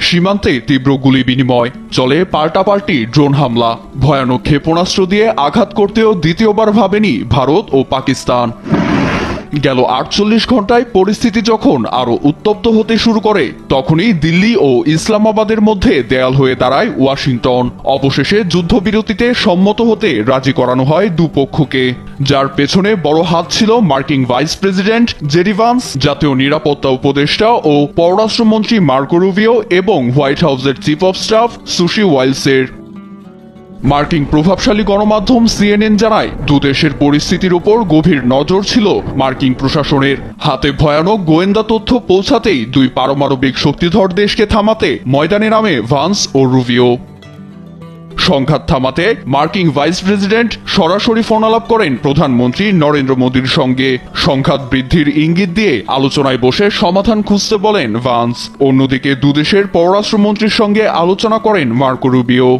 সীমান্তে তীব্র গুলি বিনিময়, চলে পাল্টাপাল্টি ড্রোন হামলা, ভয়ানক ক্ষেপণাস্ত্র দিয়ে আঘাত করতেও দ্বিতীয়বার ভাবেনি ভারত ও পাকিস্তান। গেল 48 ঘন্টায় পরিস্থিতি যখন আরো উত্তপ্ত হতে শুরু করে, তখনই দিল্লি ও ইসলামাবাদের মধ্যে দেয়াল হয়ে দাঁড়ায় ওয়াশিংটন। অবশেষে যুদ্ধবিরতিতে সম্মত হতে রাজি করানো হয় দুপক্ষকে, যার পেছনে বড় হাত ছিল মার্কিন ভাইস প্রেসিডেন্ট জেডি ভান্স, জাতীয় নিরাপত্তা উপদেষ্টা ও পররাষ্ট্রমন্ত্রী মার্কো রুবিও এবং হোয়াইট হাউসের চিফ অব স্টাফ সুশি ওয়াইলসের। মার্কিন প্রভাবশালী গণমাধ্যম সিএনএন জানায়, দুদেশের পরিস্থিতির উপর গভীর নজর ছিল মার্কিন প্রশাসনের। হাতে ভয়ানক গোয়েন্দা তথ্য পৌঁছাতেই দুই পারমাণবিক শক্তিধর দেশকে থামাতে ময়দানে নামে ভান্স ও রুবিও। সংঘাত থামাতে মার্কিন ভাইস প্রেসিডেন্ট সরাসরি ফোনালাপ করেন প্রধানমন্ত্রী নরেন্দ্র মোদীর সঙ্গে। সংঘাত বৃদ্ধির ইঙ্গিত দিয়ে আলোচনায় বসে সমাধান খুঁজতে বলেন ভান্স। অন্যদিকে দুদেশের পররাষ্ট্রমন্ত্রীর সঙ্গে আলোচনা করেন মার্কো রুবিও।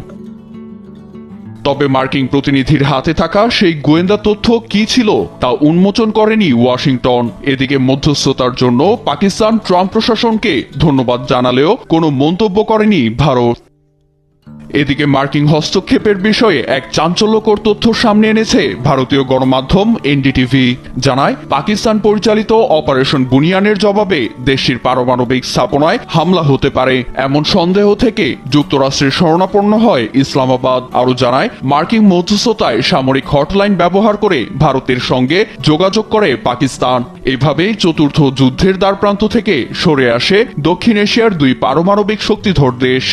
তবে মার্কিন প্রতিনিধির হাতে থাকা সেই গোয়েন্দা তথ্য কি ছিল তা উন্মোচন করেনি ওয়াশিংটন। এদিকে মধ্যস্থতার জন্য পাকিস্তান ট্রাম্প প্রশাসনকে ধন্যবাদ জানালেও কোনো মন্তব্য করেনি ভারত। এদিকে মার্কিন হস্তক্ষেপের বিষয়ে এক চাঞ্চল্যকর তথ্য সামনে এনেছে ভারতীয় গণমাধ্যম এনডিটিভি। জানায়, পাকিস্তান পরিচালিত অপারেশন বুনিয়ানের জবাবে দেশটির পারমাণবিক স্থাপনায় হামলা হতে পারে এমন সন্দেহ থেকে যুক্তরাষ্ট্রের শরণাপন্ন হয় ইসলামাবাদ। আরও জানায়, মার্কিন মধ্যস্থতায় সামরিক হটলাইন ব্যবহার করে ভারতের সঙ্গে যোগাযোগ করে পাকিস্তান। এভাবেই চতুর্থ যুদ্ধের দ্বারপ্রান্ত থেকে সরে আসে দক্ষিণ এশিয়ার দুই পারমাণবিক শক্তিধর দেশ।